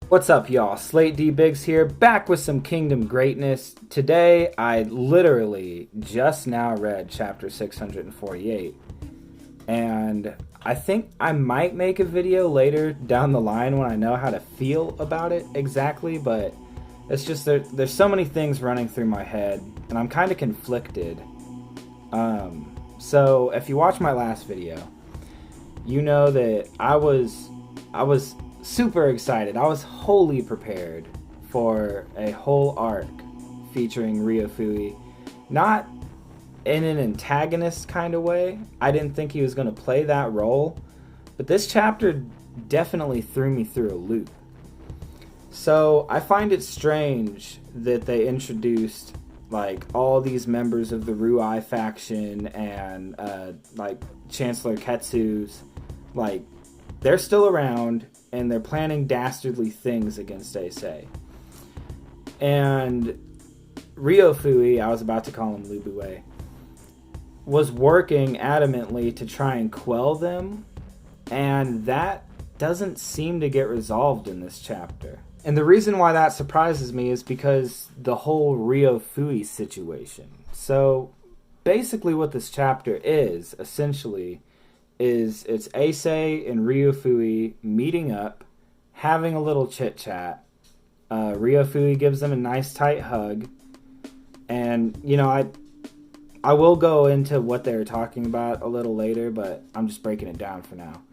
What's up, y'all? SlAtE D Biggs here, back with some Kingdom greatness. Today, I literally just now read chapter 648, and I think I might make a video later down the line when I know how to feel about it exactly, but it's just there's so many things running through my head, and I'm kind of conflicted. So if you watch my last video, you know that I was super excited. I was wholly prepared for a whole arc featuring Ryofui, not in an antagonist kind of way. I didn't think he was going to play that role, but this chapter definitely threw me through a loop. So I find it strange that they introduced like all these members of the Ryofui faction and like Chancellor Ketsu's, like they're still around and they're planning dastardly things against Ei Sei. And Ryofui, I was about to call him Lubue, was working adamantly to try and quell them, and that doesn't seem to get resolved in this chapter. And the reason why that surprises me is because the whole Ryofui situation. So basically what this chapter is, essentially, is it's Ei Sei and Ryofui meeting up, having a little chit-chat. Ryofui gives them a nice tight hug, and, you know, I will go into what they were talking about a little later, but I'm just breaking it down for now.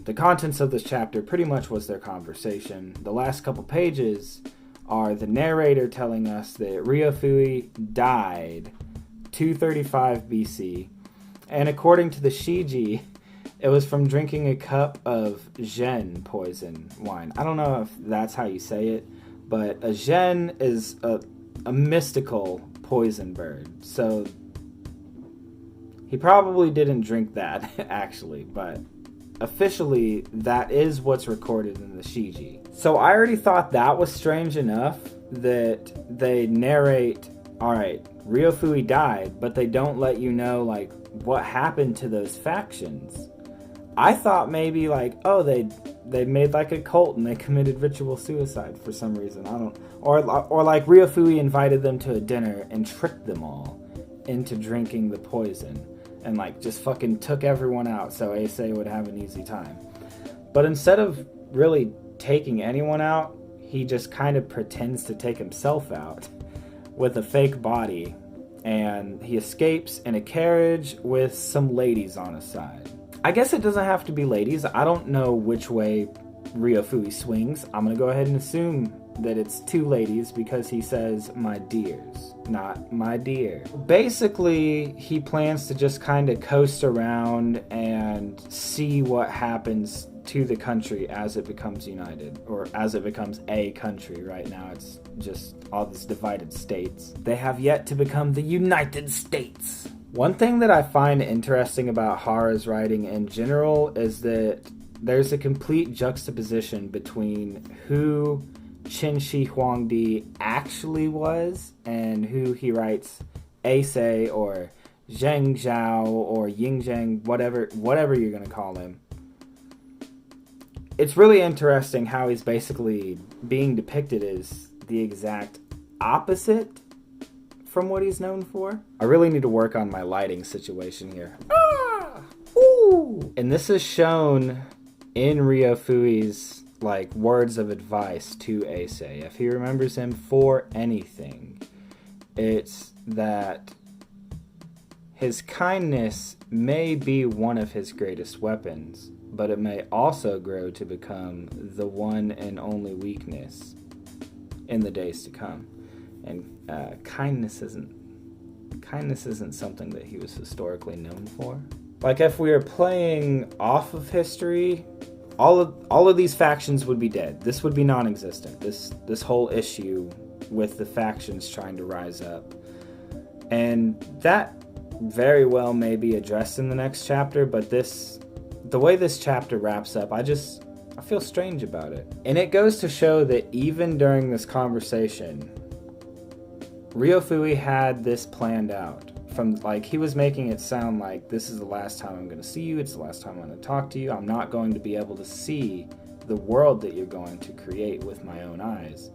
The contents of this chapter pretty much was their conversation. The last couple pages are the narrator telling us that Ryofui died 235 BC, and according to the Shiji, it was from drinking a cup of Zhen poison wine. I don't know if that's how you say it, but a Zhen is a mystical poison bird. So he probably didn't drink that, actually, but officially that is what's recorded in the Shiji. So I already thought that was strange enough that they narrate, alright, Ryofui died, but they don't let you know, like, what happened to those factions. I thought maybe, like, oh, they made, like, a cult and they committed ritual suicide for some reason. I don't... Or like, Ryofui invited them to a dinner and tricked them all into drinking the poison. And, like, just fucking took everyone out so Ei Sei would have an easy time. But instead of really taking anyone out, he just kind of pretends to take himself out with a fake body. And he escapes in a carriage with some ladies on his side. I guess it doesn't have to be ladies. I don't know which way Ryofui swings. I'm going to go ahead and assume that it's two ladies because he says my dears, not my dear. Basically, he plans to just kind of coast around and see what happens to the country as it becomes united, or as it becomes a country. Right now it's just all these divided states. They have yet to become the United States. One thing that I find interesting about Hara's writing in general is that there's a complete juxtaposition between who Qinshi Huangdi actually was and who he writes Ei Sei or Zheng Zhao or Ying Zheng, whatever you're going to call him. It's really interesting how he's basically being depicted as the exact opposite from what he's known for. I really need to work on my lighting situation here. Ooh. And this is shown in Ryofui's like words of advice to Ei Sei. If he remembers him for anything, it's that his kindness may be one of his greatest weapons, but it may also grow to become the one and only weakness in the days to come. And kindness isn't something that he was historically known for. Like, if we were playing off of history, all of these factions would be dead. This would be non-existent. This whole issue with the factions trying to rise up. And that very well may be addressed in the next chapter, but the way this chapter wraps up, I feel strange about it. And it goes to show that even during this conversation, Ryofui had this planned out. From, like, he was making it sound like, this is the last time I'm going to see you, it's the last time I'm going to talk to you, I'm not going to be able to see the world that you're going to create with my own eyes.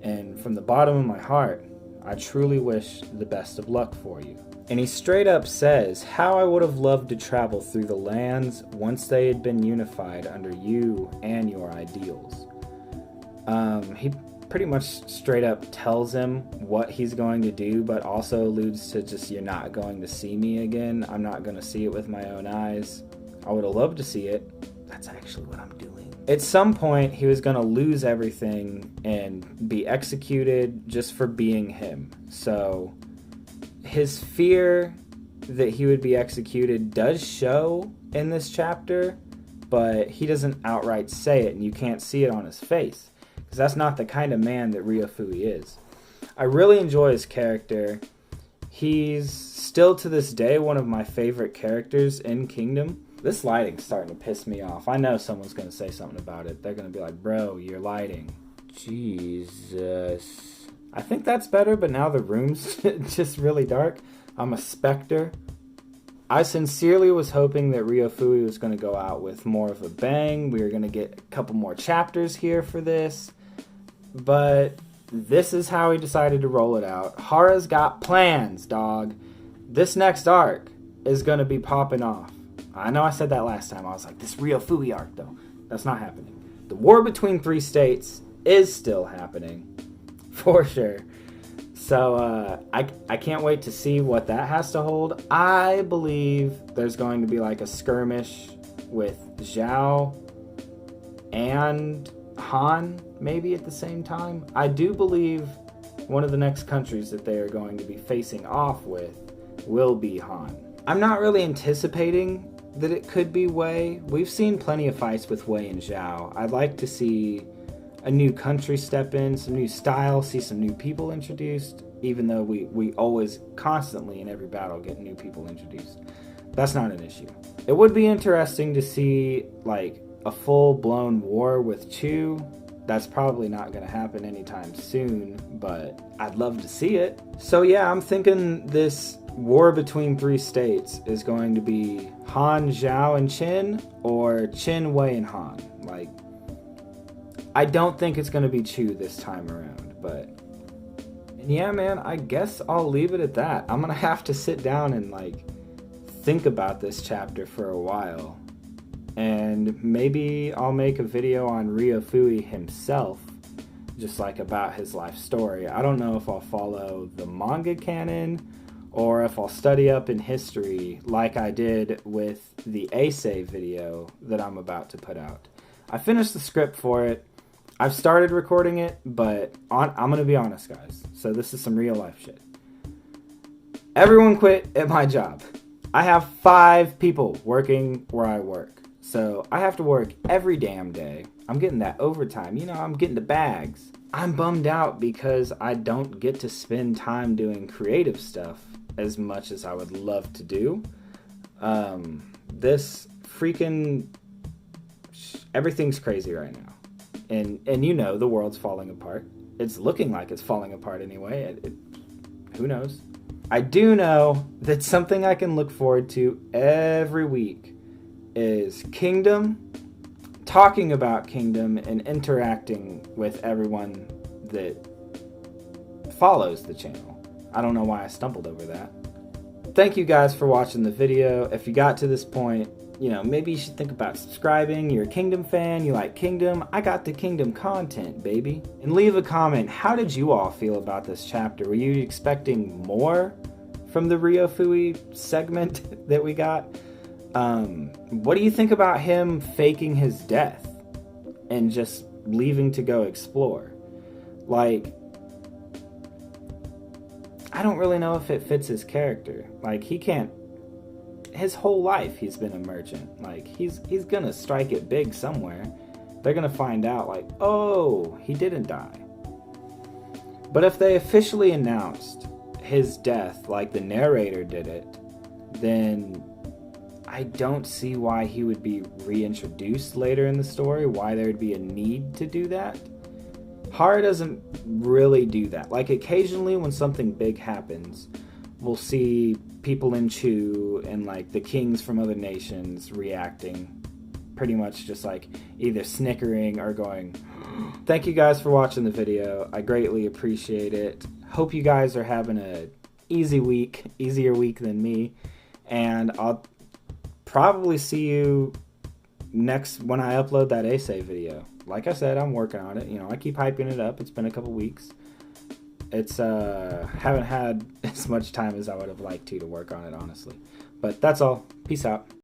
And from the bottom of my heart, I truly wish the best of luck for you. And he straight up says how I would have loved to travel through the lands once they had been unified under you and your ideals. He pretty much straight up tells him what he's going to do, but also alludes to just, you're not going to see me again. I'm not going to see it with my own eyes. I would have loved to see it. That's actually what I'm doing. At some point, he was going to lose everything and be executed just for being him. So his fear that he would be executed does show in this chapter, but he doesn't outright say it, and you can't see it on his face, because that's not the kind of man that Ryofui is. I really enjoy his character. He's still to this day one of my favorite characters in Kingdom. This lighting's starting to piss me off. I know someone's going to say something about it. They're going to be like, bro, your lighting. Jesus. I think that's better, but now the room's just really dark. I'm a specter. I sincerely was hoping that Ryofui was going to go out with more of a bang. We were going to get a couple more chapters here for this. But this is how he decided to roll it out. Hara's got plans, dog. This next arc is going to be popping off. I know I said that last time. I was like, this Ryofui arc, though. That's not happening. The war between three states is still happening. For sure. So I can't wait to see what that has to hold. I believe there's going to be like a skirmish with Zhao and Han maybe at the same time. I do believe one of the next countries that they are going to be facing off with will be Han. I'm not really anticipating that it could be Wei. We've seen plenty of fights with Wei and Zhao. I'd like to see a new country step in, some new style, see some new people introduced, even though we always constantly in every battle get new people introduced. That's not an issue. It would be interesting to see like a full-blown war with Chu. That's probably not going to happen anytime soon, but I'd love to see it. So yeah, I'm thinking this war between three states is going to be Han, Zhao, and Qin, or Qin, Wei, and Han. Like, I don't think it's going to be Chu this time around, but yeah, man, I guess I'll leave it at that. I'm going to have to sit down and like think about this chapter for a while, and maybe I'll make a video on Ryofui himself, just like about his life story. I don't know if I'll follow the manga canon or if I'll study up in history like I did with the Ei Sei video that I'm about to put out. I finished the script for it. I've started recording it, but I'm going to be honest, guys. So this is some real life shit. Everyone quit at my job. I have 5 people working where I work. So I have to work every damn day. I'm getting that overtime. You know, I'm getting the bags. I'm bummed out because I don't get to spend time doing creative stuff as much as I would love to do. This freaking... everything's crazy right now. And you know, the world's falling apart. It's looking like it's falling apart anyway. Who knows? I do know that something I can look forward to every week is Kingdom, talking about Kingdom, and interacting with everyone that follows the channel. I don't know why I stumbled over that. Thank you guys for watching the video. If you got to this point, you know, maybe you should think about subscribing. You're a Kingdom fan, you like Kingdom. I got the Kingdom content, baby. And leave a comment. How did you all feel about this chapter? Were you expecting more from the Ryofui segment that we got? What do you think about him faking his death and just leaving to go explore? Like, I don't really know if it fits his character. Like, he can't... his whole life he's been a merchant. Like, he's gonna strike it big somewhere. They're gonna find out, like, oh, he didn't die. But if they officially announced his death like the narrator did it, then I don't see why he would be reintroduced later in the story, why there would be a need to do that. Hara doesn't really do that. Like, occasionally when something big happens, we'll see people in Chu and like the kings from other nations reacting pretty much just like either snickering or going, thank you guys for watching the video. I greatly appreciate it. Hope you guys are having a easier week than me. And I'll probably see you next when I upload that Ei Sei video. Like I said, I'm working on it. You know, I keep hyping it up. It's been a couple weeks. It's haven't had as much time as I would have liked to work on it, honestly. But that's all. Peace out.